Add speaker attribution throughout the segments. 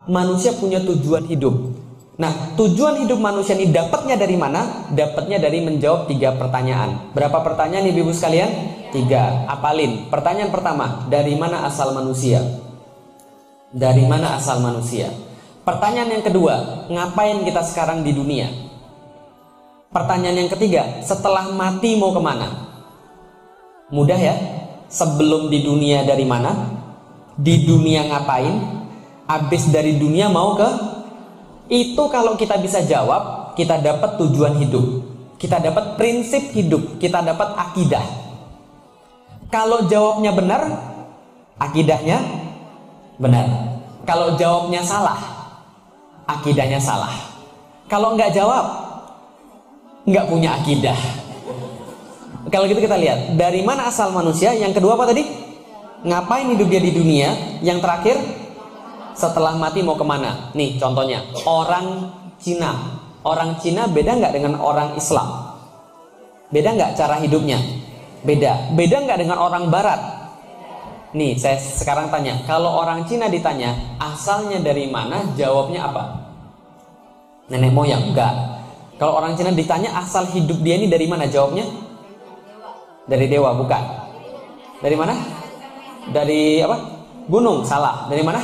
Speaker 1: manusia punya tujuan hidup. Nah, tujuan hidup manusia ini dapatnya dari mana? Dapatnya dari menjawab 3 pertanyaan. Berapa pertanyaan ibu-ibu sekalian? 3. Apalin. Pertanyaan pertama, dari mana asal manusia? Dari mana asal manusia? Pertanyaan yang kedua, ngapain kita sekarang di dunia? Pertanyaan yang ketiga, setelah mati mau kemana? Mudah ya? Sebelum di dunia dari mana? Di dunia ngapain? Habis dari dunia mau ke? Itu kalau kita bisa jawab, kita dapat tujuan hidup, kita dapat prinsip hidup, kita dapat akidah. Kalau jawabnya benar, akidahnya benar. Kalau jawabnya salah, akidahnya salah. Kalau nggak jawab, nggak punya akidah. Kalau gitu kita lihat, dari mana asal manusia? Yang kedua apa tadi? Ngapain hidup dia di dunia? Yang terakhir, setelah mati mau kemana? Nih contohnya, orang Cina. Orang Cina beda nggak dengan orang Islam? Beda nggak cara hidupnya? Beda. Beda nggak dengan orang Barat? Nih saya sekarang tanya, kalau orang Cina ditanya asalnya dari mana, jawabnya apa? Nenek moyang? Enggak. Kalau orang Cina ditanya asal hidup dia ini dari mana, jawabnya? Dari dewa, bukan. Dari mana? Dari apa? Gunung, salah. Dari mana?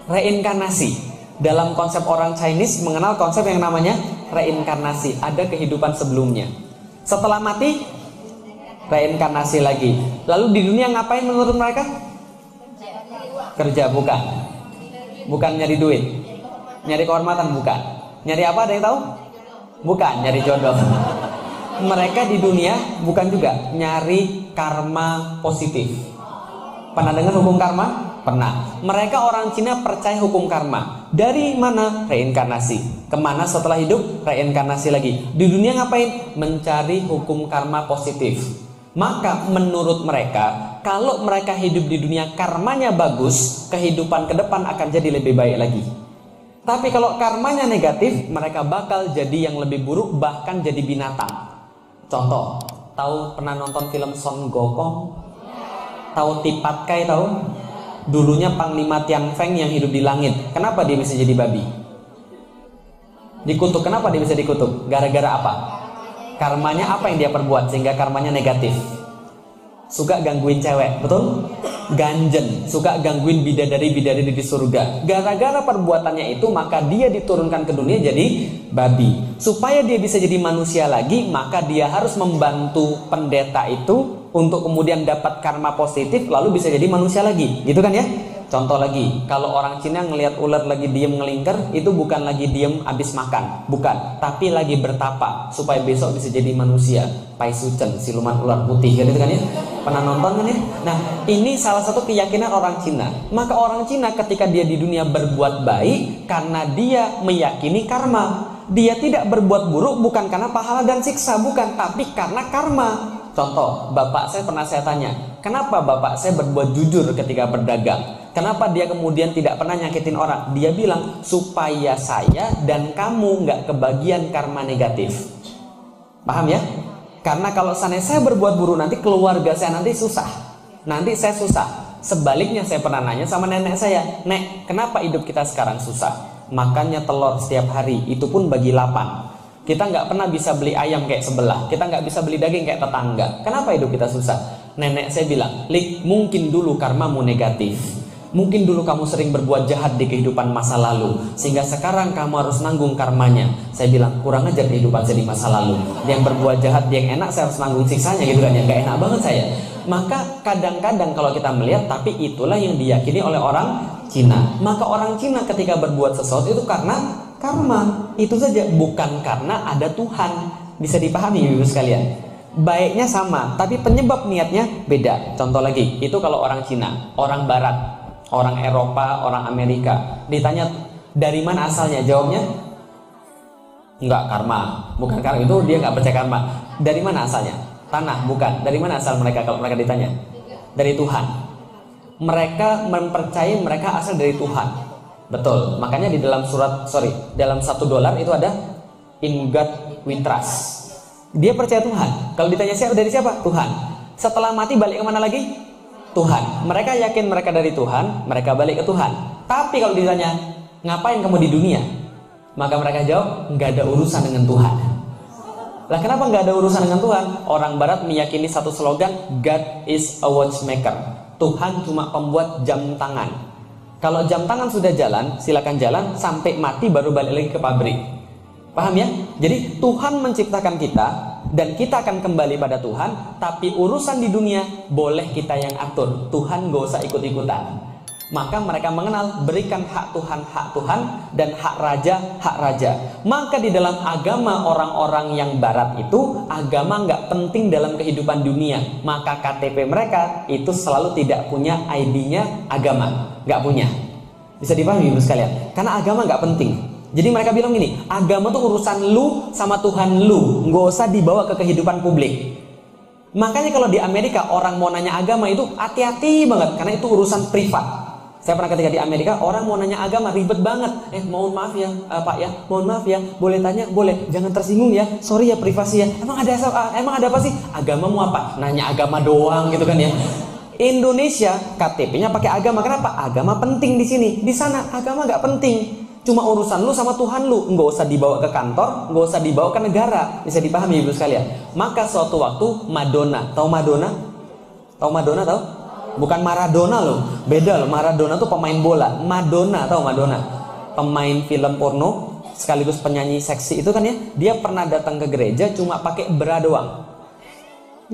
Speaker 1: Reinkarnasi. Dalam konsep orang Chinese mengenal konsep yang namanya reinkarnasi. Ada kehidupan sebelumnya. Setelah mati, reinkarnasi lagi. Lalu di dunia ngapain menurut mereka? Kerja, bukan. Bukan nyari duit. Nyari kehormatan, bukan. Nyari apa, ada yang tahu? Bukan, nyari jodoh. Mereka di dunia bukan juga nyari karma positif. Pernah dengar hukum karma? Pernah. Mereka orang Cina percaya hukum karma. Dari mana? Reinkarnasi. Kemana setelah hidup? Reinkarnasi lagi. Di dunia ngapain? Mencari hukum karma positif. Maka menurut mereka, kalau mereka hidup di dunia karmanya bagus, kehidupan ke depan akan jadi lebih baik lagi. Tapi kalau karmanya negatif, mereka bakal jadi yang lebih buruk, bahkan jadi binatang. Contoh, tahu pernah nonton film Son Gokong? Tahu Tipat Kai, tahu? Dulunya Panglima Tian Feng yang hidup di langit. Kenapa dia bisa jadi babi? Dikutuk. Kenapa dia bisa dikutuk? Gara-gara apa? Karmanya apa yang dia perbuat sehingga karmanya negatif? Suka gangguin cewek, betul? Ganjen, suka gangguin bidadari-bidadari di surga. Gara-gara perbuatannya itu, maka dia diturunkan ke dunia jadi babi. Supaya dia bisa jadi manusia lagi, maka dia harus membantu pendeta itu untuk kemudian dapat karma positif, lalu bisa jadi manusia lagi, gitu kan ya? Contoh lagi, kalau orang Cina ngelihat ular lagi diem ngelingkar, itu bukan lagi diem abis makan, bukan, tapi lagi bertapa supaya besok bisa jadi manusia. Pai Sucen, siluman ular putih, gitu kan ya? Pernah nonton kan ya? Nah, ini salah satu keyakinan orang Cina. Maka orang Cina ketika dia di dunia berbuat baik karena dia meyakini karma. Dia tidak berbuat buruk bukan karena pahala dan siksa, bukan, tapi karena karma. Contoh, bapak saya pernah saya tanya, kenapa bapak saya berbuat jujur ketika berdagang? Kenapa dia kemudian tidak pernah nyakitin orang? Dia bilang, supaya saya dan kamu nggak kebagian karma negatif. Paham ya? Karena kalau saya berbuat buruk, nanti keluarga saya nanti susah. Nanti saya susah. Sebaliknya saya pernah nanya sama nenek saya, Nek, kenapa hidup kita sekarang susah? Makannya telur setiap hari, itu pun bagi 8. Kita nggak pernah bisa beli ayam kayak sebelah. Kita nggak bisa beli daging kayak tetangga. Kenapa hidup kita susah? Nenek saya bilang, Lik, mungkin dulu karmamu negatif. Mungkin dulu kamu sering berbuat jahat di kehidupan masa lalu, sehingga sekarang kamu harus nanggung karmanya. Saya bilang, kurang ajar kehidupan saya di masa lalu. Yang berbuat jahat, yang enak, saya harus nanggung siksanya, gitu kan ya. Nggak enak banget saya. Maka kadang-kadang kalau kita melihat, tapi itulah yang diyakini oleh orang Cina. Maka orang Cina ketika berbuat sesuatu itu karena karma, itu saja, bukan karena ada Tuhan. Bisa dipahami ibu sekalian. Baiknya sama, tapi penyebab niatnya beda. Contoh lagi, itu kalau orang Cina, orang Barat, orang Eropa, orang Amerika, ditanya dari mana asalnya, jawabnya enggak, karma. Bukan karma, itu dia nggak percaya karma. Dari mana asalnya? Tanah, bukan. Dari mana asal mereka kalau mereka ditanya? Dari Tuhan. Mereka mempercayai mereka asal dari Tuhan. Betul. Makanya di dalam dalam $1 itu ada in God we trust. Dia percaya Tuhan. Kalau ditanya siapa, dari siapa? Tuhan. Setelah mati balik kemana lagi? Tuhan. Mereka yakin mereka dari Tuhan, mereka balik ke Tuhan. Tapi kalau ditanya ngapain kamu di dunia? Maka mereka jawab, nggak ada urusan dengan Tuhan. Lah kenapa nggak ada urusan dengan Tuhan? Orang Barat meyakini satu slogan, God is a watchmaker. Tuhan cuma pembuat jam tangan. Kalau jam tangan sudah jalan, silakan jalan sampai mati baru balik lagi ke pabrik. Paham ya? Jadi Tuhan menciptakan kita dan kita akan kembali pada Tuhan. Tapi urusan di dunia boleh kita yang atur. Tuhan nggak usah ikut-ikutan. Maka mereka mengenal berikan hak Tuhan dan hak raja. Maka di dalam agama orang-orang yang barat itu, agama nggak penting dalam kehidupan dunia. Maka KTP mereka itu selalu tidak punya ID-nya agama, nggak punya. Bisa dipahami ibu sekalian? Karena agama nggak penting. Jadi mereka bilang gini, agama tuh urusan lu sama Tuhan lu, nggak usah dibawa ke kehidupan publik. Makanya kalau di Amerika orang mau nanya agama itu hati-hati banget, karena itu urusan privat. Saya pernah ketika di Amerika, orang mau nanya agama ribet banget. Mohon maaf ya Pak ya, mohon maaf ya, boleh tanya? Boleh, jangan tersinggung ya, sorry ya privasi ya. Emang ada apa sih? Agamamu apa? Nanya agama doang gitu kan ya. Indonesia KTP-nya pakai agama, kenapa? Agama penting di sini. Di sana agama nggak penting. Cuma urusan lu sama Tuhan lu, nggak usah dibawa ke kantor, nggak usah dibawa ke negara. Bisa dipahami ibu sekalian. Maka suatu waktu Madonna, tahu Madonna? Tahu Madonna tahu? Bukan Maradona loh, beda loh. Maradona tuh pemain bola. Madonna, tahu Madonna? Pemain film porno sekaligus penyanyi seksi itu kan ya. Dia pernah datang ke gereja cuma pakai bra doang.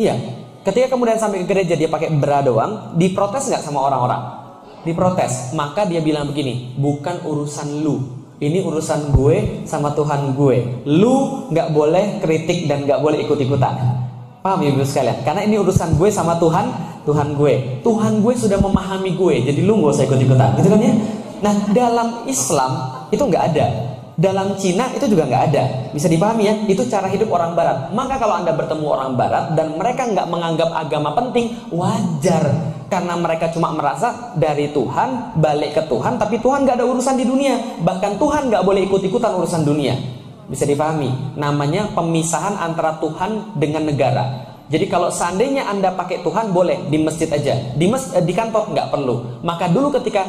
Speaker 1: Iya. Ketika kemudian sampai ke gereja dia pakai bra doang, diprotes nggak sama orang-orang? Diprotes. Maka dia bilang begini, bukan urusan lu. Ini urusan gue sama Tuhan gue. Lu nggak boleh kritik dan nggak boleh ikut-ikutan. Paham ibu sekalian? Karena ini urusan gue sama Tuhan gue. Tuhan gue sudah memahami gue, jadi lu gak usah ikut-ikutan, gitu kan ya? Nah, dalam Islam itu nggak ada. Dalam Cina itu juga nggak ada. Bisa dipahami ya? Itu cara hidup orang Barat. Maka kalau Anda bertemu orang Barat dan mereka nggak menganggap agama penting, wajar. Karena mereka cuma merasa dari Tuhan, balik ke Tuhan, tapi Tuhan nggak ada urusan di dunia. Bahkan Tuhan nggak boleh ikut-ikutan urusan dunia. Bisa dipahami? Namanya pemisahan antara Tuhan dengan negara. Jadi kalau seandainya Anda pakai Tuhan boleh di masjid aja, di kantor nggak perlu. Maka dulu ketika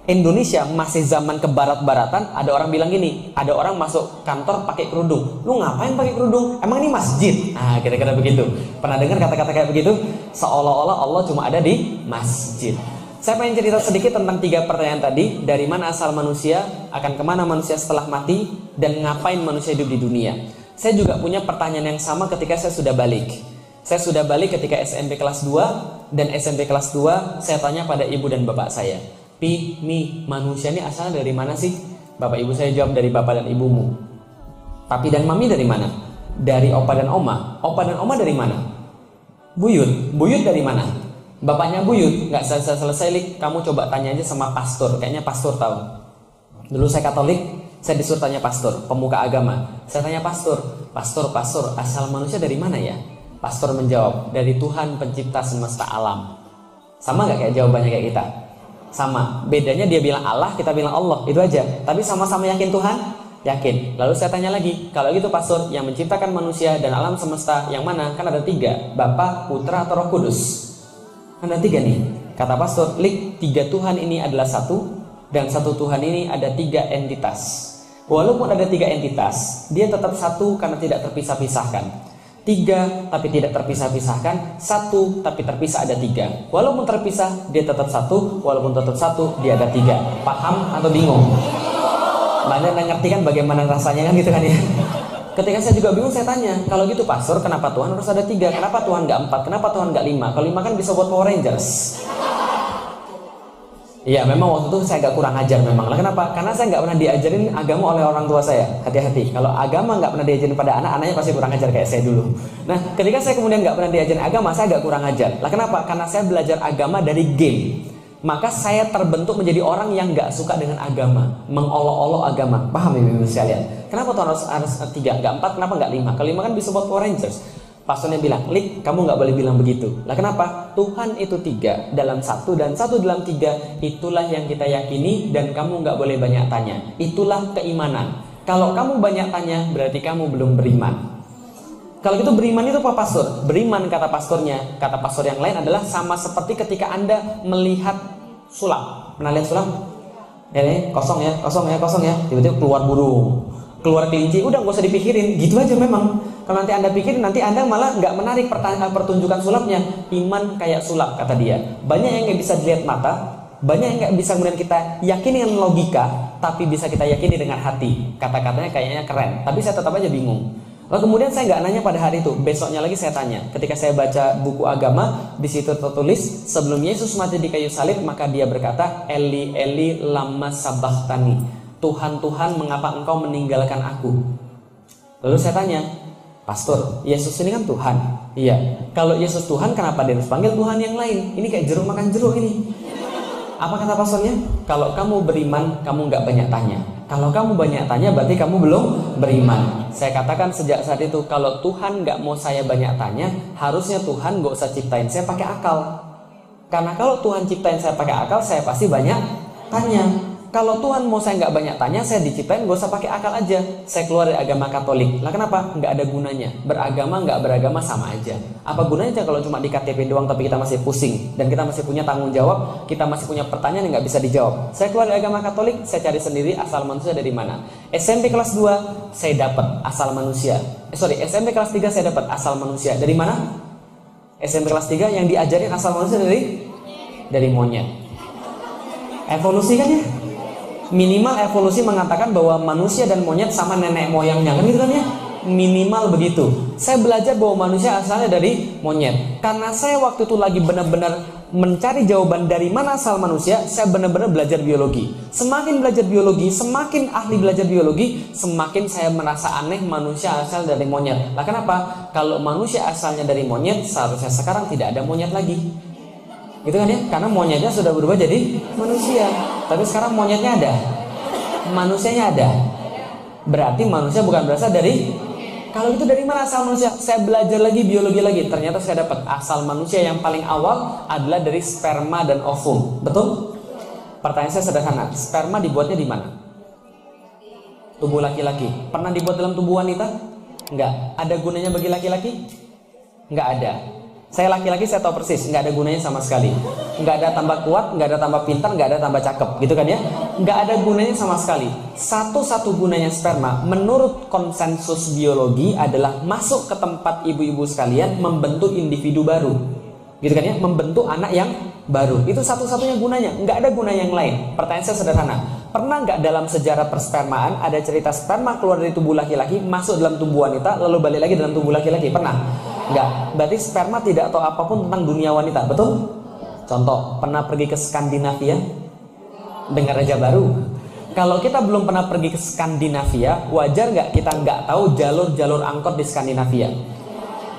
Speaker 1: Indonesia masih zaman kebarat-baratan, ada orang bilang gini, ada orang masuk kantor pakai kerudung. Lu ngapain pakai kerudung? Emang ini masjid? Nah, kira-kira begitu. Pernah dengar kata-kata kayak begitu? Seolah-olah Allah cuma ada di masjid. Saya pengen cerita sedikit tentang 3 pertanyaan tadi. Dari mana asal manusia, akan kemana manusia setelah mati, dan ngapain manusia hidup di dunia. Saya juga punya pertanyaan yang sama ketika saya sudah balik. Saya sudah balik ketika SMP kelas 2, dan SMP kelas 2 saya tanya pada ibu dan bapak saya, Mi, manusia ini asalnya dari mana sih? Bapak ibu saya jawab, dari bapak dan ibumu. Papi dan mami dari mana? Dari opa dan oma. Opa dan oma dari mana? Buyut dari mana? Bapaknya buyut. Nggak selesai Lik, kamu coba tanya aja sama pastor. Kayaknya pastor tahu. Dulu saya Katolik, saya disuruh tanya pastor, pemuka agama. Saya tanya pastor, asal manusia dari mana ya? Pastor menjawab, dari Tuhan pencipta semesta alam. Sama nggak kayak jawabannya kayak kita? Sama. Bedanya dia bilang Allah, kita bilang Allah. Itu aja. Tapi sama-sama yakin Tuhan? Yakin. Lalu saya tanya lagi, kalau gitu pastor, yang menciptakan manusia dan alam semesta yang mana? Kan ada 3, Bapa, Putra, atau Roh Kudus. Ada 3 nih. Kata pastor, Lik, 3 Tuhan ini adalah satu, dan satu Tuhan ini ada 3 entitas. Walaupun ada 3 entitas, dia tetap satu karena tidak terpisah-pisahkan. 3 tapi tidak terpisah-pisahkan, 1 tapi terpisah ada 3. Walaupun terpisah dia tetap satu, walaupun tetap satu dia ada 3. Paham atau bingung? Mana ngerti kan bagaimana rasanya kan gitu kan ya? Ketika saya juga bingung saya tanya, kalau gitu pastor kenapa Tuhan harus ada 3? Kenapa Tuhan nggak 4? Kenapa Tuhan nggak 5? Kalau 5 kan bisa buat Power Rangers. Iya, memang waktu itu saya agak kurang ajar memang. Lah kenapa? Karena saya nggak pernah diajarin agama oleh orang tua saya. Hati-hati. Kalau agama nggak pernah diajarin pada anak, anaknya pasti kurang ajar kayak saya dulu. Nah, ketika saya kemudian nggak pernah diajarin agama, saya agak kurang ajar. Lah kenapa? Karena saya belajar agama dari game. Maka saya terbentuk menjadi orang yang nggak suka dengan agama, mengolok-olok agama. Paham ya ibu sekalian? Kenapa Tuhan harus 3, nggak 4? Kenapa nggak 5? Kalau 5 kan bisa buat Power Rangers. Pastornya bilang, Lik, kamu nggak boleh bilang begitu. Lah kenapa? Tuhan itu 3 dalam 1 dan 1 dalam 3. Itulah yang kita yakini dan kamu nggak boleh banyak tanya. Itulah keimanan. Kalau kamu banyak tanya, berarti kamu belum beriman. Kalau gitu beriman itu apa pastor? Beriman kata pastornya, kata pastor yang lain adalah sama seperti ketika Anda melihat sulam. Pernah lihat sulam? Ini kosong ya, kosong ya, kosong ya. Tiba-tiba keluar burung, keluar kelinci, udah nggak usah dipikirin, gitu aja memang. Kalau nanti Anda pikirin, nanti Anda malah nggak menarik pertunjukan sulapnya. Iman kayak sulap, kata dia. Banyak yang nggak bisa dilihat mata, banyak yang nggak bisa kemudian kita yakini dengan logika, tapi bisa kita yakini dengan hati. Kata-katanya kayaknya keren, tapi saya tetap aja bingung. Lalu kemudian saya nggak nanya pada hari itu, besoknya lagi saya tanya. Ketika saya baca buku agama, di situ tertulis sebelum Yesus mati di kayu salib, maka dia berkata, Eli Eli lama sabachthani. Tuhan Tuhan, mengapa engkau meninggalkan aku? Lalu saya tanya, Pastor, Yesus ini kan Tuhan. Iya. Kalau Yesus Tuhan, kenapa dia harus panggil Tuhan yang lain? Ini kayak jeruk makan jeruk ini. Apa kata pastornya? Kalau kamu beriman, kamu nggak banyak tanya. Kalau kamu banyak tanya, berarti kamu belum beriman. Saya katakan sejak saat itu, kalau Tuhan nggak mau saya banyak tanya, harusnya Tuhan nggak usah ciptain saya pakai akal. Karena kalau Tuhan ciptain saya pakai akal, saya pasti banyak tanya. Kalau Tuhan mau saya nggak banyak tanya, saya diciptain nggak usah pakai akal aja. Saya keluar dari agama Katolik. Lah kenapa? Nggak ada gunanya. Beragama nggak beragama sama aja. Apa gunanya kalau cuma di KTP doang tapi kita masih pusing dan kita masih punya tanggung jawab, kita masih punya pertanyaan yang nggak bisa dijawab. Saya keluar dari agama Katolik, saya cari sendiri asal manusia dari mana. SMP kelas 2 saya dapat asal manusia. SMP kelas 3 saya dapat asal manusia. Dari mana? SMP kelas 3 yang diajarin asal manusia dari monyet. Evolusi kan ya? Minimal evolusi mengatakan bahwa manusia dan monyet sama nenek moyangnya, kan gitu kan ya? Minimal begitu. Saya belajar bahwa manusia asalnya dari monyet. Karena saya waktu itu lagi benar-benar mencari jawaban dari mana asal manusia, saya benar-benar belajar biologi. Semakin belajar biologi, semakin ahli belajar biologi, semakin saya merasa aneh manusia asal dari monyet. Lah kenapa? Kalau manusia asalnya dari monyet, seharusnya sekarang tidak ada monyet lagi. Gitu kan ya? Karena monyetnya sudah berubah jadi manusia. Tapi sekarang monyetnya ada, manusianya ada. Berarti manusia bukan berasal dari. Kalau itu dari mana asal manusia? Saya belajar lagi biologi lagi. Ternyata saya dapat asal manusia yang paling awal adalah dari sperma dan ovum. Betul? Pertanyaan saya sederhana. Sperma dibuatnya di mana? Tubuh laki-laki. Pernah dibuat dalam tubuh wanita? Enggak. Ada gunanya bagi laki-laki? Enggak ada. Saya laki-laki, saya tahu persis, nggak ada gunanya sama sekali. Nggak ada tambah kuat, nggak ada tambah pintar, nggak ada tambah cakep, gitu kan ya? Nggak ada gunanya sama sekali. Satu-satu gunanya sperma, menurut konsensus biologi adalah masuk ke tempat ibu-ibu sekalian, membentuk individu baru, gitu kan ya? Membentuk anak yang baru. Itu satu-satunya gunanya, nggak ada guna yang lain. Pertanyaan saya sederhana. Pernah nggak dalam sejarah perspermaan ada cerita sperma keluar dari tubuh laki-laki, masuk dalam tubuh wanita, lalu balik lagi dalam tubuh laki-laki? Pernah? Enggak, berarti sperma tidak tahu apapun tentang dunia wanita, betul? Contoh, pernah pergi ke Skandinavia? Dengar aja baru. Kalau kita belum pernah pergi ke Skandinavia, wajar nggak kita nggak tahu jalur-jalur angkot di Skandinavia?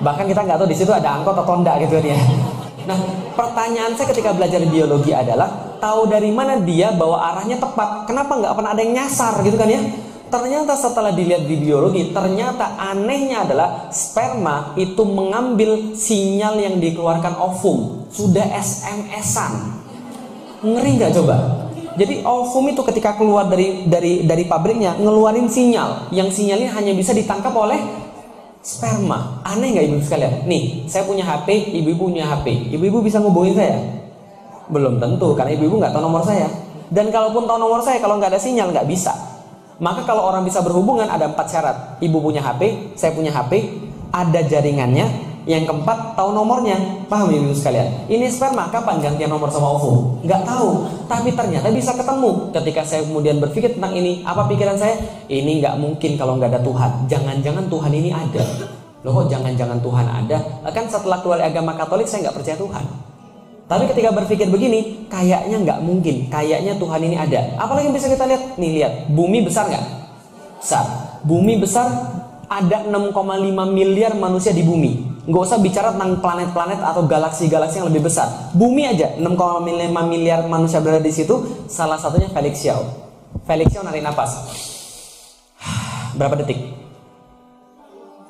Speaker 1: Bahkan kita nggak tahu di situ ada angkot atau enggak gitu ya. Nah, pertanyaan saya ketika belajar biologi adalah, tahu dari mana dia bahwa arahnya tepat? Kenapa nggak pernah ada yang nyasar gitu kan ya? Ternyata setelah dilihat di biologi, ternyata anehnya adalah sperma itu mengambil sinyal yang dikeluarkan ovum. Sudah SMS-an. Ngeri nggak coba? Jadi ovum itu ketika keluar dari pabriknya ngeluarin sinyal, yang sinyalnya hanya bisa ditangkap oleh sperma. Aneh nggak ibu sekalian? Nih, saya punya HP, ibu-ibu punya HP. Ibu-ibu bisa ngubungin saya? Belum tentu, karena ibu-ibu nggak tahu nomor saya. Dan kalaupun tahu nomor saya, kalau nggak ada sinyal nggak bisa. Maka kalau orang bisa berhubungan ada 4 syarat. Ibu punya HP, saya punya HP, ada jaringannya. Yang keempat, tahu nomornya. Paham ibu sekalian? Ini sperma, kapan gantian nomor sama ovum? Nggak tahu. Tapi ternyata bisa ketemu. Ketika saya kemudian berpikir tentang ini, apa pikiran saya? Ini nggak mungkin kalau nggak ada Tuhan. Jangan-jangan Tuhan ini ada. Loh kok jangan-jangan Tuhan ada? Kan setelah keluar agama Katolik saya nggak percaya Tuhan. Tapi ketika berpikir begini, kayaknya nggak mungkin, kayaknya Tuhan ini ada. Apalagi yang bisa kita lihat? Nih lihat, bumi besar nggak? Besar. Bumi besar, ada 6,5 miliar manusia di bumi. Nggak usah bicara tentang planet-planet atau galaksi-galaksi yang lebih besar. Bumi aja, 6,5 miliar manusia berada di situ. Salah satunya Felix Xiao. Felix Xiao narik napas. Berapa detik?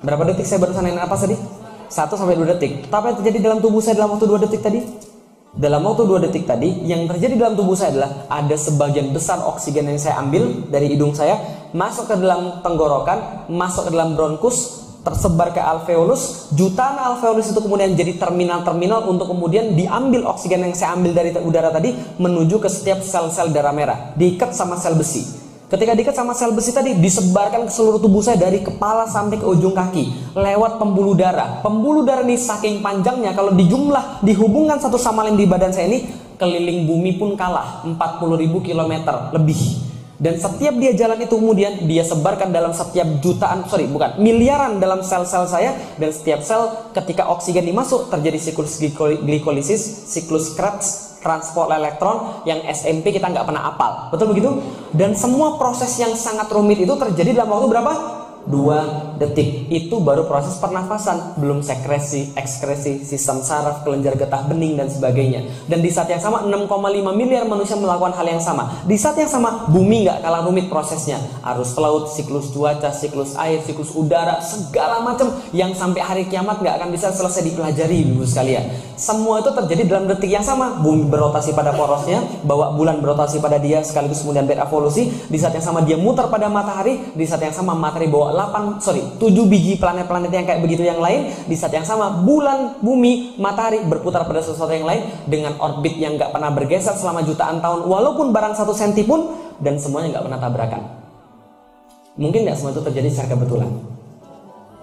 Speaker 1: Berapa detik saya barusan narik napas tadi? 1-2 detik. Tapi yang terjadi dalam tubuh saya dalam waktu 2 detik tadi? Dalam waktu 2 detik tadi, yang terjadi dalam tubuh saya adalah ada sebagian besar oksigen yang saya ambil dari hidung saya, masuk ke dalam tenggorokan, masuk ke dalam bronkus, tersebar ke alveolus. Jutaan alveolus itu kemudian jadi terminal-terminal untuk kemudian diambil oksigen yang saya ambil dari udara tadi menuju ke setiap sel-sel darah merah, diikat sama sel besi. Ketika diikat sama sel besi tadi, disebarkan ke seluruh tubuh saya dari kepala sampai ke ujung kaki lewat pembuluh darah. Pembuluh darah ini saking panjangnya, kalau dijumlah, dihubungkan satu sama lain di badan saya ini, keliling bumi pun kalah 40.000 km lebih. Dan setiap dia jalan itu kemudian dia sebarkan dalam setiap miliaran dalam sel-sel saya. Dan setiap sel ketika oksigen dimasuk terjadi siklus glikolisis, siklus Krebs, transport elektron yang SMP kita nggak pernah apal. Betul begitu? Dan semua proses yang sangat rumit itu terjadi dalam waktu berapa? 2 detik. Itu baru proses pernafasan, belum sekresi, ekskresi, sistem saraf, kelenjar getah bening dan sebagainya. Dan di saat yang sama 6,5 miliar manusia melakukan hal yang sama. Di saat yang sama bumi nggak kalah rumit prosesnya. Arus laut, siklus cuaca, siklus air, siklus udara, segala macam yang sampai hari kiamat nggak akan bisa selesai dipelajari, ibu sekalian. Semua itu terjadi dalam detik yang sama. Bumi berotasi pada porosnya, bawa bulan berotasi pada dia, sekaligus kemudian berevolusi. Di saat yang sama dia muter pada matahari. Di saat yang sama matahari bawa 7 biji planet-planet yang kayak begitu yang lain. Di saat yang sama bulan, bumi, matahari berputar pada sesuatu yang lain dengan orbit yang nggak pernah bergeser selama jutaan tahun, walaupun barang 1 senti pun, dan semuanya nggak pernah tabrakan. Mungkin nggak semua itu terjadi secara kebetulan?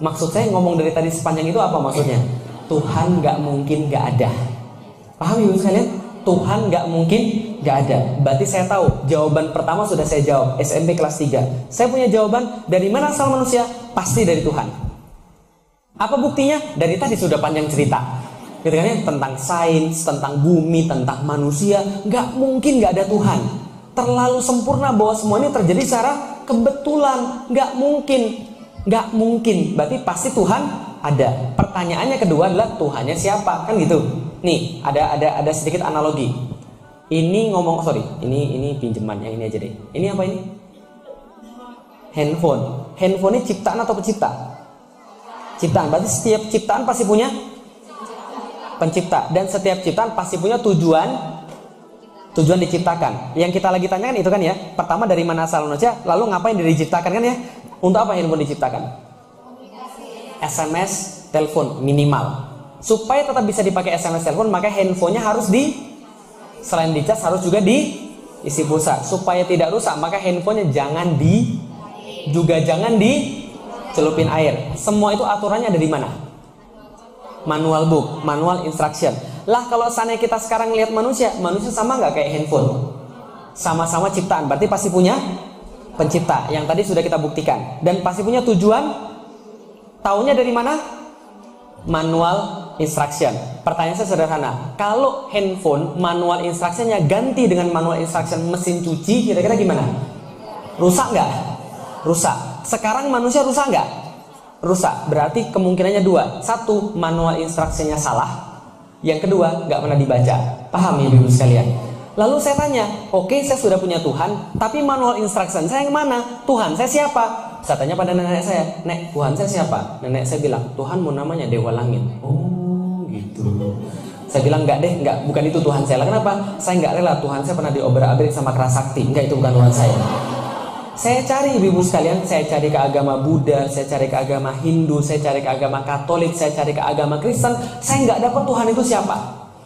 Speaker 1: Maksud saya ngomong dari tadi sepanjang itu apa maksudnya? Tuhan nggak mungkin nggak ada. Paham ibu sekalian? Tuhan nggak mungkin nggak ada. Berarti saya tahu jawaban pertama sudah saya jawab SMP kelas 3. Saya punya jawaban dari mana asal manusia? Pasti dari Tuhan. Apa buktinya? Dari tadi sudah panjang cerita, gitu kan ya? Tentang sains, tentang bumi, tentang manusia. Nggak mungkin nggak ada Tuhan. Terlalu sempurna bahwa semua ini terjadi secara kebetulan. Nggak mungkin. Nggak mungkin. Berarti pasti Tuhan ada. Pertanyaannya kedua adalah Tuhannya siapa? Kan gitu. Nih, ada sedikit analogi. Ini ini pinjaman yang ini aja deh. Ini apa ini? Handphone. Handphone ini ciptaan atau pencipta? Ciptaan. Berarti setiap ciptaan pasti punya pencipta. Dan setiap ciptaan pasti punya tujuan diciptakan. Yang kita lagi tanyakan itu kan ya. Pertama dari mana asal manusia, lalu ngapain diciptakan kan ya? Untuk apa handphone diciptakan? SMS, telepon minimal. Supaya tetap bisa dipakai SMS telepon, maka handphonenya harus selain dicas harus juga diisi pulsa. Supaya tidak rusak, maka handphonenya jangan dicelupin air. Semua itu aturannya ada di mana? Manual book, manual instruction. Lah kalau seandainya kita sekarang lihat manusia sama nggak kayak handphone? Sama-sama ciptaan, berarti pasti punya pencipta. Yang tadi sudah kita buktikan. Dan pasti punya tujuan. Taunya dari mana? Manual instruction. Pertanyaan saya sederhana. Kalau handphone manual instructionnya ganti dengan manual instruction mesin cuci, kira-kira gimana? Rusak nggak? Rusak. Sekarang manusia rusak nggak? Rusak. Berarti kemungkinannya 2. 1, manual instructionnya salah. Yang kedua, nggak pernah dibaca. Paham ya ibu sekalian? Lalu saya tanya, oke, saya sudah punya Tuhan, tapi manual instruction saya yang mana? Tuhan saya siapa? Saya tanya pada nenek saya, Nek, Tuhan saya siapa? Nenek saya bilang, Tuhanmu namanya Dewa Langit. Oh gitu. Saya bilang, enggak, bukan itu Tuhan saya. Kenapa? Saya nggak rela Tuhan saya pernah diobrak-abrik sama Kerasakti. Enggak, itu bukan Tuhan saya. Saya cari ibu sekalian, saya cari ke agama Buddha, saya cari ke agama Hindu, saya cari ke agama Katolik, saya cari ke agama Kristen. Saya nggak dapat Tuhan itu siapa.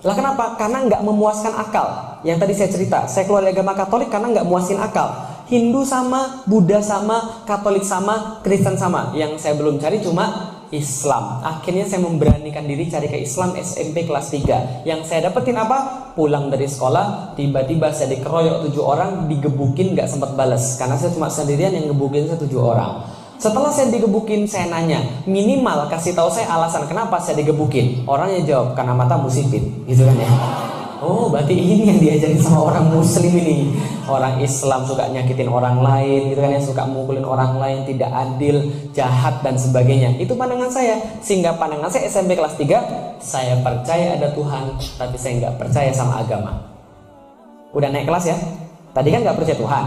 Speaker 1: Lah kenapa? Karena nggak memuaskan akal. Yang tadi saya cerita, saya keluar dari agama Katolik karena nggak muasin akal. Hindu sama, Buddha sama, Katolik sama, Kristen sama. Yang saya belum cari cuma Islam. Akhirnya saya memberanikan diri cari ke Islam SMP kelas 3. Yang saya dapetin apa? Pulang dari sekolah, tiba-tiba saya dikeroyok 7 orang, digebukin, gak sempat balas. Karena saya cuma sendirian yang ngebukin saya 7 orang. Setelah saya digebukin, saya nanya, minimal kasih tahu saya alasan kenapa saya digebukin. Orangnya jawab, karena matamu sipit. Gitu kan ya. Oh, berarti ini yang diajarin sama orang muslim ini. Orang Islam suka nyakitin orang lain, gitu kan ya, suka mukulin orang lain, tidak adil, jahat dan sebagainya. Itu pandangan saya. Sehingga pandangan saya SMP kelas 3, saya percaya ada Tuhan, tapi saya nggak percaya sama agama. Udah naik kelas ya. Tadi kan nggak percaya Tuhan.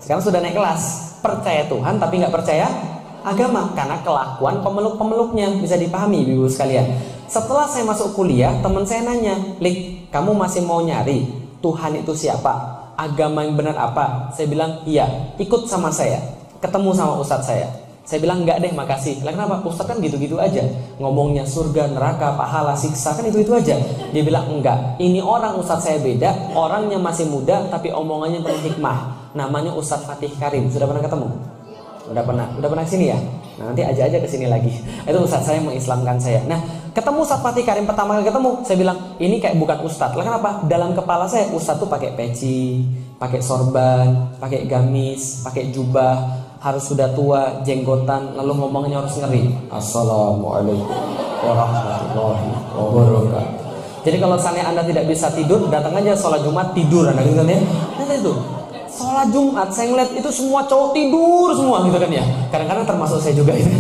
Speaker 1: Sekarang sudah naik kelas, percaya Tuhan tapi nggak percaya agama. Karena kelakuan pemeluk-pemeluknya bisa dipahami ibu sekalian. Setelah saya masuk kuliah, teman saya nanya, Lik, kamu masih mau nyari Tuhan itu siapa? Agama yang benar apa? Saya bilang, iya, ikut sama saya. Ketemu sama ustadz saya. Saya bilang enggak deh, makasih. Lah kenapa? Ustaz kan gitu-gitu aja, ngomongnya surga, neraka, pahala, siksa, kan itu aja. Dia bilang enggak, ini orang Ustaz saya beda, orangnya masih muda tapi omongannya penuh hikmah. Namanya Ustaz Fatih Karim. Sudah pernah ketemu? Udah pernah kesini ya? Nah, nanti aja kesini lagi. Itu Ustaz saya mengislamkan saya. Nah, ketemu Ustaz Fatih Karim pertama kali ketemu, saya bilang ini kayak bukan Ustaz. Lah kenapa? Dalam kepala saya Ustaz tuh pakai peci, pakai sorban, pakai gamis, pakai jubah, harus sudah tua, jenggotan, lalu ngomongnya harus ngeri. Assalamualaikum warahmatullahi wabarakatuh. Jadi kalau misalnya Anda tidak bisa tidur, datang aja sholat Jumat tidur Anda gitu kan ya. Nah itu sholat Jumat saya ngeliat itu semua cowok tidur semua gitu kan ya. Kadang-kadang termasuk saya juga itu.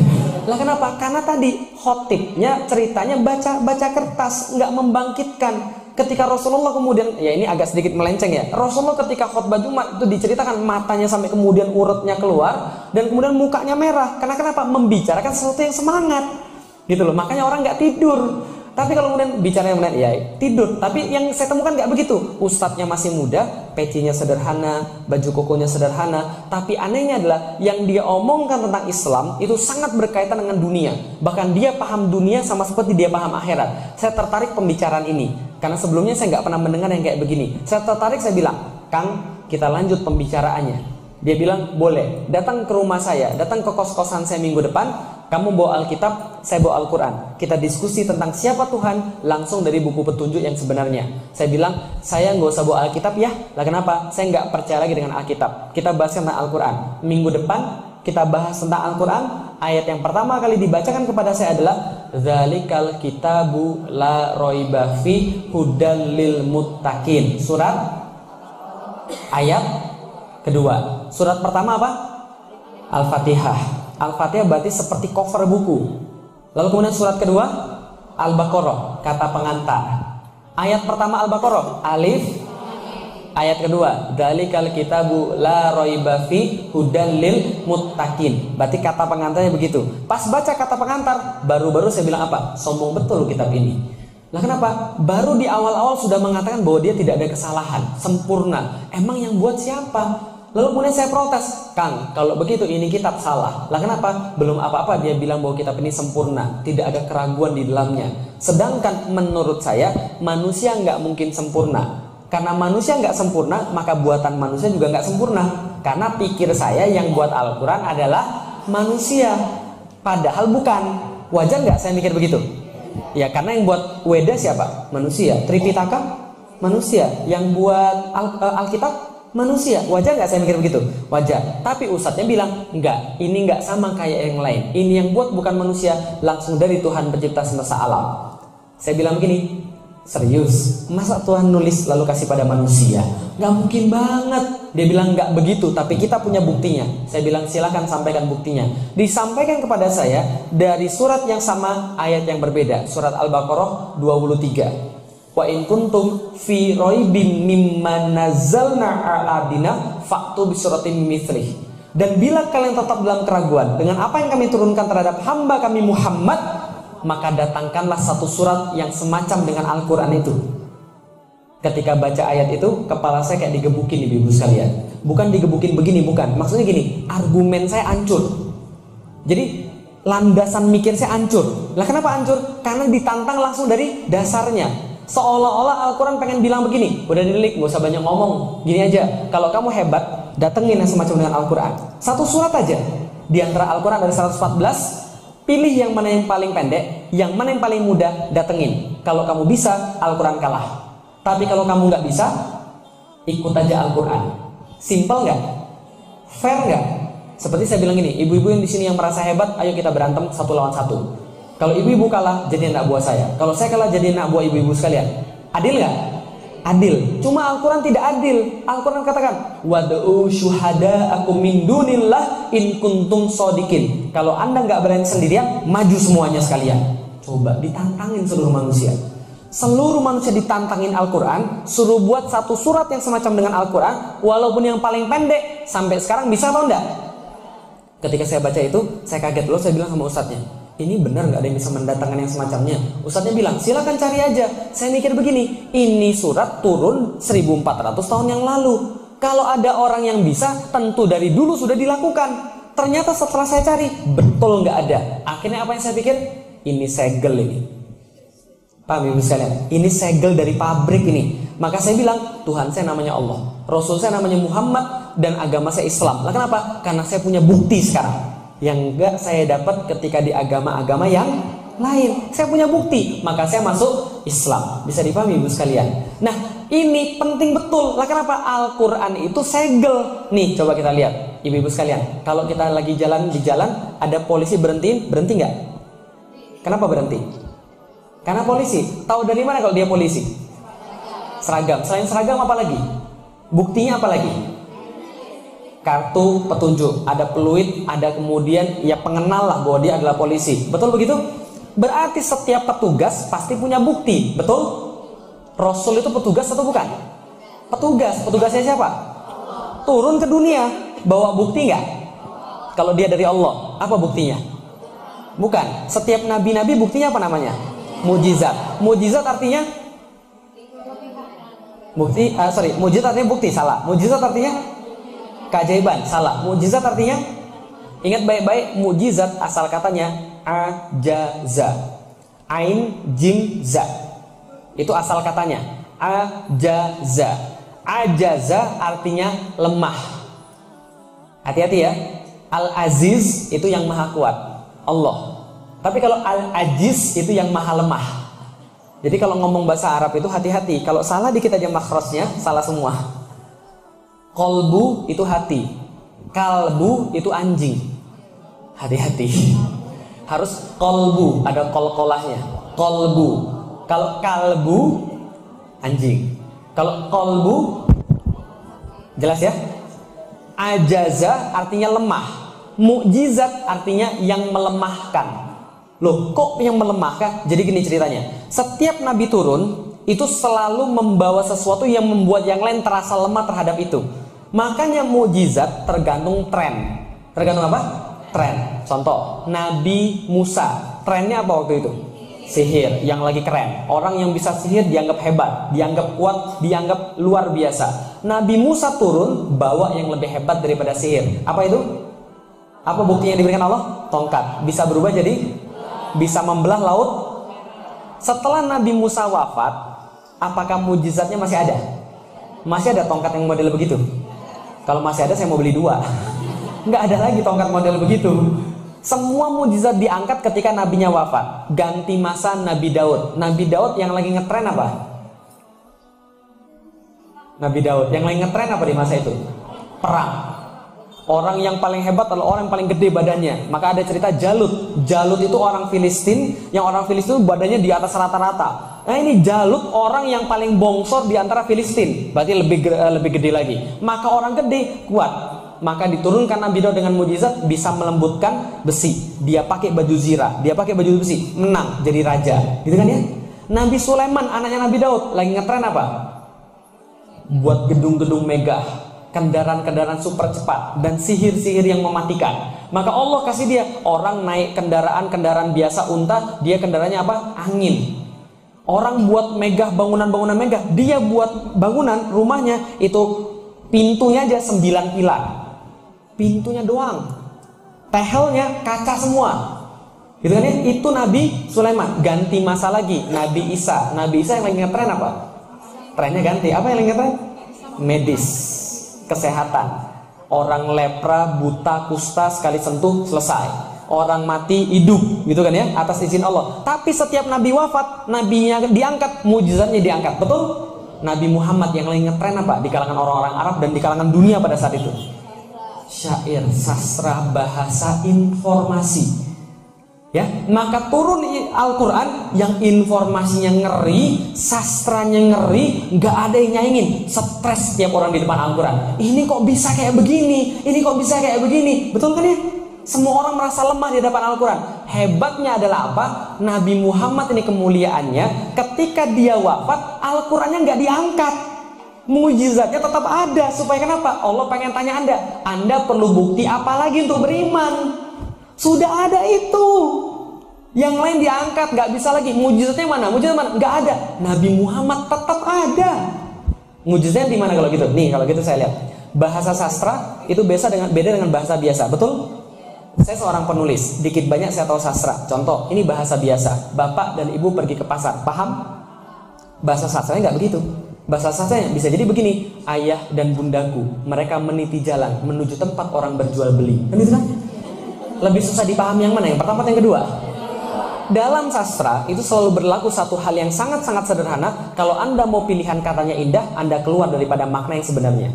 Speaker 1: Lah kenapa? Karena tadi khotibnya ceritanya baca kertas, nggak membangkitkan. Ketika Rasulullah kemudian, ya ini agak sedikit melenceng ya, Rasulullah ketika khutbah Jumat itu diceritakan matanya sampai kemudian uretnya keluar dan kemudian mukanya merah. Karena kenapa? Membicarakan sesuatu yang semangat gitu loh. Makanya orang nggak tidur. Tapi kalau kemudian bicara yang ya tidur. Tapi yang saya temukan nggak begitu. Ustadznya masih muda, pecinya sederhana, baju kokonya sederhana. Tapi anehnya adalah yang dia omongkan tentang Islam itu sangat berkaitan dengan dunia. Bahkan dia paham dunia sama seperti dia paham akhirat. Saya tertarik pembicaraan ini karena sebelumnya saya nggak pernah mendengar yang kayak begini. Saya tertarik, saya bilang, Kang, kita lanjut pembicaraannya. Dia bilang, boleh, datang ke rumah saya, datang ke kos-kosan saya minggu depan. Kamu bawa Alkitab, saya bawa Al-Quran. Kita diskusi tentang siapa Tuhan langsung dari buku petunjuk yang sebenarnya. Saya bilang, saya nggak usah bawa Alkitab ya. Lah kenapa? Saya nggak percaya lagi dengan Alkitab. Kita bahas tentang Al-Quran. Minggu depan kita bahas tentang Al-Quran. Ayat yang pertama kali dibacakan kepada saya adalah Dzalikal kitabu la raiba fi hudal lil muttaqin. Surat ayat kedua. Surat pertama apa? Al-Fatihah. Al-Fatihah berarti seperti cover buku. Lalu kemudian surat kedua Al-Baqarah, kata pengantar. Ayat pertama Al-Baqarah, alif. Ayat kedua, Dzalikal kitabu la raiba fi hudal lil muttaqin. Berarti kata pengantarnya begitu. Pas baca kata pengantar, baru-baru saya bilang apa? Sombong betul kitab ini. Lah kenapa? Baru di awal-awal sudah mengatakan bahwa dia tidak ada kesalahan, sempurna. Emang yang buat siapa? Lalu kemudian saya protes, Kang, kalau begitu ini kitab salah. Lah kenapa? Belum apa-apa dia bilang bahwa kitab ini sempurna, tidak ada keraguan di dalamnya. Sedangkan menurut saya manusia nggak mungkin sempurna. Karena manusia nggak sempurna, maka buatan manusia juga nggak sempurna. Karena pikir saya yang buat Al-Quran adalah manusia, padahal bukan. Wajar nggak saya mikir begitu? Ya karena yang buat Weda siapa? Manusia. Tripitaka? Manusia. Yang buat Alkitab? Manusia. Wajar nggak saya mikir begitu? Wajar. Tapi ustadznya bilang enggak, ini nggak sama kayak yang lain. Ini yang buat bukan manusia, langsung dari Tuhan pencipta semesta alam. Saya bilang begini, serius, masa Tuhan nulis lalu kasih pada manusia? Nggak mungkin banget. Dia bilang nggak begitu, tapi kita punya buktinya. Saya bilang silakan sampaikan buktinya. Disampaikan kepada saya dari surat yang sama, ayat yang berbeda. Surat Al-Baqarah 23. Wa in kuntum fi raibin mimma nazzalna ala abdina fa'tu bi suratin mithlih. Dan bila kalian tetap dalam keraguan dengan apa yang kami turunkan terhadap hamba kami Muhammad, maka datangkanlah satu surat yang semacam dengan Al-Quran itu. Ketika baca ayat itu, kepala saya kayak digebukin ibu-ibu sekalian. Bukan digebukin begini, bukan. Maksudnya gini, argumen saya hancur. Jadi landasan mikir saya hancur. Lah kenapa hancur? Karena ditantang langsung dari dasarnya. Seolah-olah Al-Quran pengen bilang begini, udah didelik, gak usah banyak ngomong. Gini aja, kalau kamu hebat, datengin yang semacam dengan Al-Quran. Satu surat aja. Di antara Al-Quran ada 114. Pilih yang mana yang paling pendek, yang mana yang paling mudah, datengin. Kalau kamu bisa, Al-Quran kalah. Tapi kalau kamu nggak bisa, ikut aja Al-Quran. Simple nggak? Fair nggak? Seperti saya bilang gini, ibu-ibu yang di sini yang merasa hebat, ayo kita berantem 1 lawan 1. Kalau ibu-ibu kalah, jadi anak buah saya. Kalau saya kalah, jadi anak buah ibu-ibu sekalian. Adil nggak? Adil. Cuma Al-Quran tidak adil. Al-Quran katakan, wad'u syuhada'akum min dunillah in kuntum shodiqin. Kalau anda nggak berani sendirian, maju semuanya sekalian. Coba ditantangin seluruh manusia. Seluruh manusia ditantangin Al-Quran, suruh buat satu surat yang semacam dengan Al-Quran, walaupun yang paling pendek. Sampai sekarang bisa atau enggak? Ketika saya baca itu, saya kaget loh. Saya bilang sama ustadznya, ini benar nggak ada yang bisa mendatangkan yang semacamnya? Ustadznya bilang, silakan cari aja. Saya mikir begini, ini surat turun 1400 tahun yang lalu. Kalau ada orang yang bisa, tentu dari dulu sudah dilakukan. Ternyata setelah saya cari, betul nggak ada. Akhirnya apa yang saya pikir? Ini segel ini. Paham ibu sekalian? Ini segel dari pabrik ini. Maka saya bilang, Tuhan saya namanya Allah, Rasul saya namanya Muhammad, dan agama saya Islam. Lah kenapa? Karena saya punya bukti sekarang yang nggak saya dapat ketika di agama-agama yang lain. Saya punya bukti, maka saya masuk Islam. Bisa dipahami ibu sekalian? Nah, ini penting betul. Lah kenapa? Al-Quran itu segel. Nih, coba kita lihat, ibu-ibu sekalian. Kalau kita lagi jalan di jalan, ada polisi berhenti nggak? Kenapa berhenti? Karena polisi. Tahu dari mana kalau dia polisi? Seragam. Selain seragam apa lagi? Buktinya apa lagi? Kartu petunjuk, ada peluit, ada kemudian ya pengenal lah bahwa dia adalah polisi. Betul begitu? Berarti setiap petugas pasti punya bukti. Betul? Rasul itu petugas atau bukan? Petugas. Petugasnya siapa? Turun ke dunia, bawa bukti nggak? Kalau dia dari Allah, apa buktinya? Bukan. Setiap nabi-nabi buktinya apa namanya? Mujizat. Mujizat artinya bukti. Mujizat artinya bukti. Salah. Mujizat artinya keajaiban. Salah. Mujizat artinya, ingat baik-baik, mujizat asal katanya ajaza. Ain jim za. Itu asal katanya. Ajaza. Ajaza artinya lemah. Hati-hati ya. Al-Aziz itu yang maha kuat, Allah. Tapi kalau Al-Ajiz itu yang maha lemah. Jadi kalau ngomong bahasa Arab itu hati-hati. Kalau salah dikit aja makhrajnya, salah semua. Kolbu itu hati, kalbu itu anjing. Hati-hati. Harus kolbu, ada kol-kolahnya. Kolbu. Kalau kalbu, anjing. Kalau kolbu, jelas ya? Ajaza artinya lemah. Mukjizat artinya yang melemahkan. Loh, kok yang melemahkan? Jadi gini ceritanya. Setiap nabi turun itu selalu membawa sesuatu yang membuat yang lain terasa lemah terhadap itu. Makanya mukjizat tergantung tren. Tergantung apa? Tren. Contoh, Nabi Musa. Trennya apa waktu itu? Sihir, yang lagi keren. Orang yang bisa sihir dianggap hebat, dianggap kuat, dianggap luar biasa. Nabi Musa turun bawa yang lebih hebat daripada sihir. Apa itu? Apa buktinya yang diberikan Allah? Tongkat. Bisa berubah jadi bisa membelah laut. Setelah Nabi Musa wafat, apakah mujizatnya masih ada? Masih ada tongkat yang model begitu? Kalau masih ada, saya mau beli 2. Nggak ada lagi tongkat model begitu. Semua mujizat diangkat ketika nabinya wafat. Ganti masa Nabi Daud. Nabi Daud yang lagi ngetren apa? Nabi Daud yang lagi ngetren apa di masa itu? Perang. Orang yang paling hebat adalah orang yang paling gede badannya. Maka ada cerita Jalut. Jalut itu orang Filistin, yang orang Filistin badannya di atas rata-rata. Nah ini Jalut orang yang paling bongsor di antara Filistin. Berarti lebih gede lagi. Maka orang gede kuat. Maka diturunkan Nabi Daud dengan mujizat bisa melembutkan besi. Dia pakai baju zirah, dia pakai baju besi, menang jadi raja. Gitu kan ya? Nabi Sulaiman anaknya Nabi Daud lagi ngetren apa? Buat gedung-gedung megah, kendaraan-kendaraan super cepat, dan sihir-sihir yang mematikan. Maka Allah kasih dia orang naik kendaraan biasa unta, dia kendaraannya apa? Angin. Orang buat megah, bangunan-bangunan megah, dia buat bangunan rumahnya itu pintunya aja 9 pilar. Pintunya doang, tehelnya kaca semua. Gitu kan ya? Itu Nabi Sulaiman. Ganti masa lagi, Nabi Isa. Nabi Isa yang lagi ngetren apa? Trennya ganti. Apa yang lagi ngetren? Medis, kesehatan. Orang lepra, buta, kusta sekali sentuh selesai. Orang mati hidup, gitu kan ya, atas izin Allah. Tapi setiap nabi wafat, nabinya diangkat, mujizatnya diangkat. Betul? Nabi Muhammad yang lagi ngetren apa? Di kalangan orang-orang Arab dan di kalangan dunia pada saat itu. Syair, sastra, bahasa, informasi. Ya, maka turun Al-Quran yang informasinya ngeri, sastranya ngeri, nggak ada yang nyaingin. Stres setiap orang di depan Al-Quran. Ini kok bisa kayak begini? Ini kok bisa kayak begini? Betul kan ya? Semua orang merasa lemah di depan Al-Quran. Hebatnya adalah apa? Nabi Muhammad ini kemuliaannya, ketika dia wafat, Al-Qurannya nggak diangkat. Mujizatnya tetap ada. Supaya kenapa? Allah pengen tanya Anda perlu bukti apa lagi untuk beriman? Sudah ada itu. Yang lain diangkat, nggak bisa lagi. Mujizatnya mana? Mujizatnya mana? Nggak ada. Nabi Muhammad tetap ada. Mujizatnya di mana kalau gitu? Nih, kalau gitu saya lihat. Bahasa sastra itu beda dengan bahasa biasa, betul? Saya seorang penulis, dikit banyak saya tahu sastra. Contoh, ini bahasa biasa. Bapak dan ibu pergi ke pasar, paham? Bahasa sastranya nggak begitu. Bahasa sastranya bisa jadi begini: ayah dan bundaku, mereka meniti jalan menuju tempat orang berjual beli. Kan itu kan? Lebih susah dipahami yang mana? Yang pertama atau yang kedua? Dalam sastra itu selalu berlaku satu hal yang sangat-sangat sederhana. Kalau Anda mau pilihan katanya indah, Anda keluar daripada makna yang sebenarnya.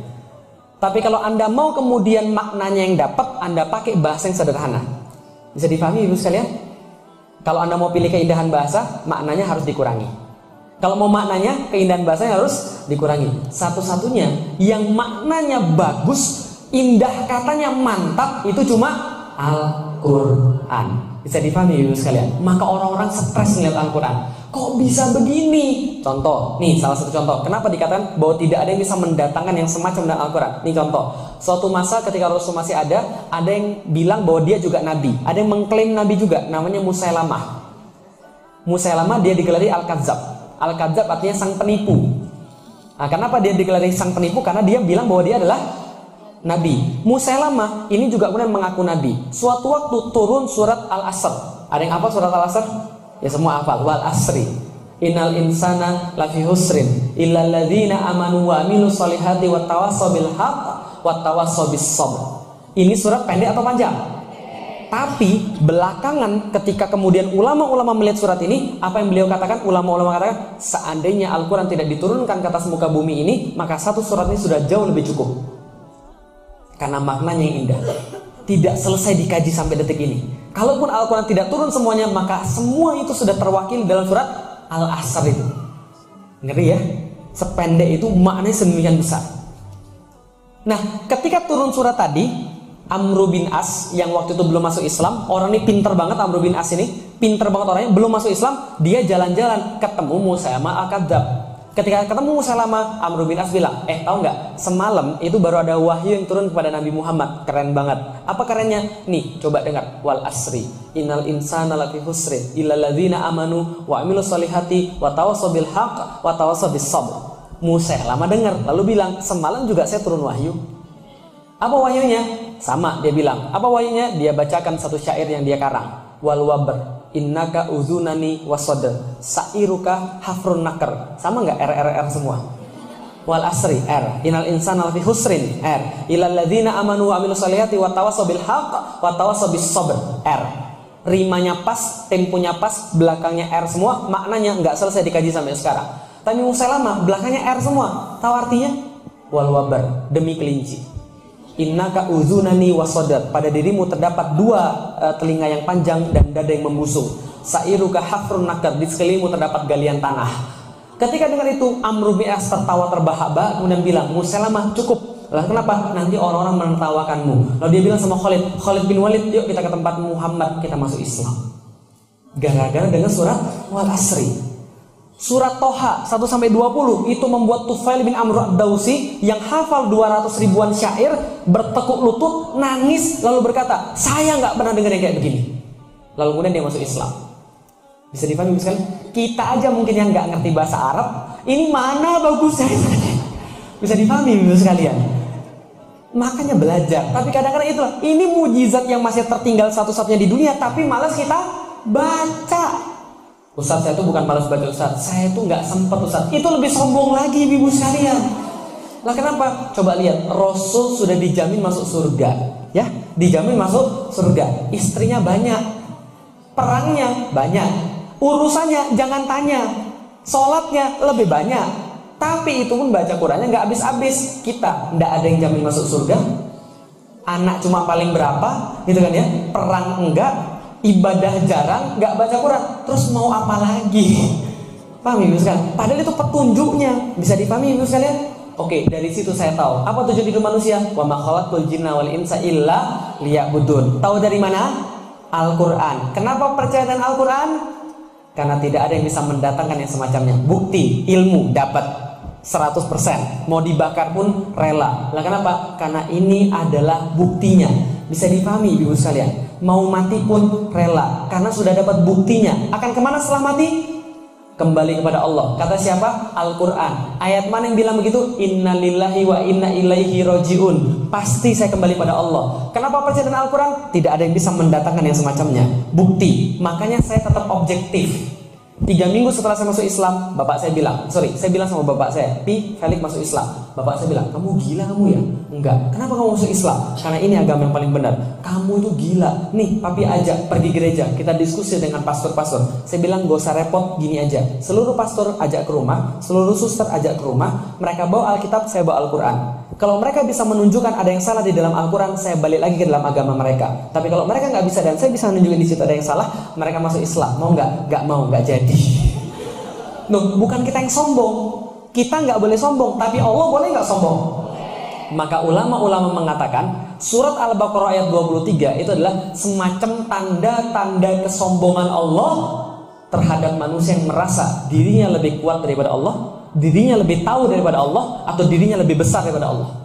Speaker 1: Tapi kalau Anda mau kemudian maknanya yang dapat, Anda pakai bahasa yang sederhana. Bisa dipahami ibu sekalian? Kalau Anda mau pilih keindahan bahasa, maknanya harus dikurangi. Kalau mau maknanya, keindahan bahasanya harus dikurangi. Satu-satunya yang maknanya bagus, indah katanya mantap, itu cuma Al-Quran. Bisa dipahami ibu sekalian? Maka orang-orang stres melihat Al-Quran. Kok bisa begini? Contoh, nih salah satu contoh. Kenapa dikatakan bahwa tidak ada yang bisa mendatangkan yang semacam dengan Al-Quran? Nih contoh, suatu masa ketika Rasul masih ada yang bilang bahwa dia juga nabi. Ada yang mengklaim nabi juga, namanya Musailamah. Musailamah dia digelari Al-Kadzab. Al-Kadzab artinya sang penipu. Nah, kenapa dia digelari sang penipu? Karena dia bilang bahwa dia adalah nabi. Musailamah ini juga kemudian mengaku nabi. Suatu waktu turun surat Al-Asr. Ada yang apa surat Al-Asr? Ya semua hafal. Wal asri innal insana lafi husrin illal ladzina amanu wa amilus solihati wattawassaw bil haqq wattawassaw bis sabr. Ini surat pendek atau panjang? Tapi belakangan ketika kemudian ulama-ulama melihat surat ini, apa yang beliau katakan? Ulama-ulama katakan, seandainya Al-Quran tidak diturunkan ke atas muka bumi ini, maka satu surat ini sudah jauh lebih cukup. Karena maknanya yang indah, tidak selesai dikaji sampai detik ini. Kalaupun Al-Quran tidak turun semuanya, maka semua itu sudah terwakili dalam surat Al-Asr itu. Ngeri ya? Sependek itu maknanya sedemikian besar. Nah, ketika turun surat tadi, Amr bin As yang waktu itu belum masuk Islam, orang ini pinter banget. Amr bin As ini pinter banget orangnya, belum masuk Islam. Dia jalan-jalan ketemu Musailamah Al-Kadzab. Ketika ketemu Musailamah, Amr bin As bilang, tahu nggak? Semalam itu baru ada wahyu yang turun kepada Nabi Muhammad. Keren banget. Apa kerennya? Nih, coba dengar. Wal asri innal insana lafi husrin illal ladzina amanu wa amilus solihati wa tawassaw bil haqq wa tawassaw bis sabr. Musailamah dengar, lalu bilang, semalam juga saya turun wahyu. Apa wahyunya? Sama, dia bilang. Apa wahyunya? Dia bacakan satu syair yang dia karang. Wal wabr innaka uzunani wasodr sa'iruka hafrun nakar. Sama nggak? R semua. Wal asri R, innal insana lafi husrin R, illal ladzina amanu wa amilus solihati wa tawassaw bil haqq wa tawassaw bis sabr R. Rimanya pas, temponya pas, belakangnya R semua, maknanya nggak selesai dikaji sampai sekarang. Tapi Musailamah belakangnya R semua. Tahu artinya? Wal wabar, demi kelinci. Innaka uzunani wasodar, pada dirimu terdapat dua telinga yang panjang dan dada yang membusung. Sa'iruka hafrun nakar, di sekelilingmu terdapat galian tanah. Ketika dengar itu, Amr bin As tertawa terbahak-bahak kemudian bilang, Musailamah cukup. Lah kenapa? Nanti orang-orang menertawakanmu. Lalu dia bilang sama Khalid bin Walid, yuk kita ke tempat Muhammad, kita masuk Islam. Gara-gara dengan surat Wal Asri. Surat Toha 1-20 itu membuat Tufail bin Amr ad-Dausi yang hafal 200 ribuan syair bertekuk lutut, nangis, lalu berkata, saya nggak pernah dengar yang kayak begini. Lalu kemudian dia masuk Islam. Bisa dipahami sekali? Kita aja mungkin yang nggak ngerti bahasa Arab, ini mana bagusnya? Bisa dipahami sekalian? Makanya belajar. Tapi kadang-kadang itulah, ini mujizat yang masih tertinggal satu-satunya di dunia, tapi malas kita baca. Ustaz, saya itu bukan malas baca Ustaz, saya itu nggak sempat Ustaz. Itu lebih sombong lagi ibu sekalian. Lah kenapa? Coba lihat, Rasul sudah dijamin masuk surga, ya, dijamin masuk surga. Istrinya banyak, perangnya banyak, urusannya jangan tanya, sholatnya lebih banyak. Tapi itu pun baca Qurannya nggak habis-habis. Kita nggak ada yang jamin masuk surga. Anak cuma paling berapa, gitu kan ya? Perang enggak. Ibadah jarang, nggak baca Quran, terus mau apa lagi? Paham ibu sekalian? Padahal itu petunjuknya, bisa dipahami ibu sekalian? Oke, dari situ saya tahu apa tujuan hidup manusia. Wa ma khalaqtul jinna wal insa illa liya'budun. Tahu dari mana? Al-Quran. Kenapa percaya dengan Al-Quran? Karena tidak ada yang bisa mendatangkan yang semacamnya. Bukti, ilmu dapat 100%, mau dibakar pun rela. Lah kenapa? Karena ini adalah buktinya. Bisa dipahami ibu sekalian? Mau mati pun rela, karena sudah dapat buktinya. Akan kemana setelah mati? Kembali kepada Allah. Kata siapa? Al-Quran. Ayat mana yang bilang begitu? Innalillahi wa inna ilaihi roji'un. Pasti saya kembali pada Allah. Kenapa percaya dengan Al-Quran? Tidak ada yang bisa mendatangkan yang semacamnya. Bukti. Makanya saya tetap objektif. 3 minggu setelah saya masuk Islam, bapak saya bilang, saya bilang sama bapak saya, Pi, Felix masuk Islam. Bapak saya bilang, kamu gila kamu ya? Enggak. Kenapa kamu masuk Islam? Karena ini agama yang paling benar. Kamu itu gila. Nih, papi ajak pergi gereja. Kita diskusi dengan pastor-pastor. Saya bilang, gak usah repot, gini aja. Seluruh pastor ajak ke rumah, seluruh suster ajak ke rumah. Mereka bawa Alkitab, saya bawa Al-Quran. Kalau mereka bisa menunjukkan ada yang salah di dalam Al-Quran, saya balik lagi ke dalam agama mereka. Tapi kalau mereka nggak bisa dan saya bisa menunjukkan di situ ada yang salah, mereka masuk Islam. Mau nggak? Nggak mau, nggak jadi. Loh, bukan kita yang sombong. Kita nggak boleh sombong, tapi Allah boleh nggak sombong? Maka ulama-ulama mengatakan surat Al-Baqarah ayat 23 itu adalah semacam tanda-tanda kesombongan Allah terhadap manusia yang merasa dirinya lebih kuat daripada Allah, dirinya lebih tahu daripada Allah, atau dirinya lebih besar daripada Allah.